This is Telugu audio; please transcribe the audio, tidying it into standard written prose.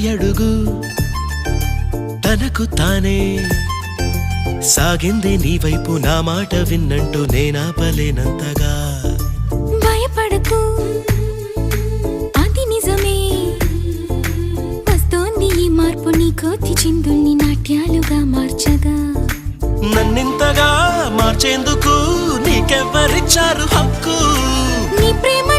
అడుగు తనకు తానే సాగింది నీ వైపు నా మాట విన్నంటూ నేనాపలేనంతగా భయపడకు అది నిజమే వస్తోంది ఈ మార్పు నీ కోతి చిందుల్ని నాట్యాలుగా మార్చగా నన్నింతగా మార్చేందుకు నీకెవ్వరిచ్చారు హక్కు నీ ప్రేమ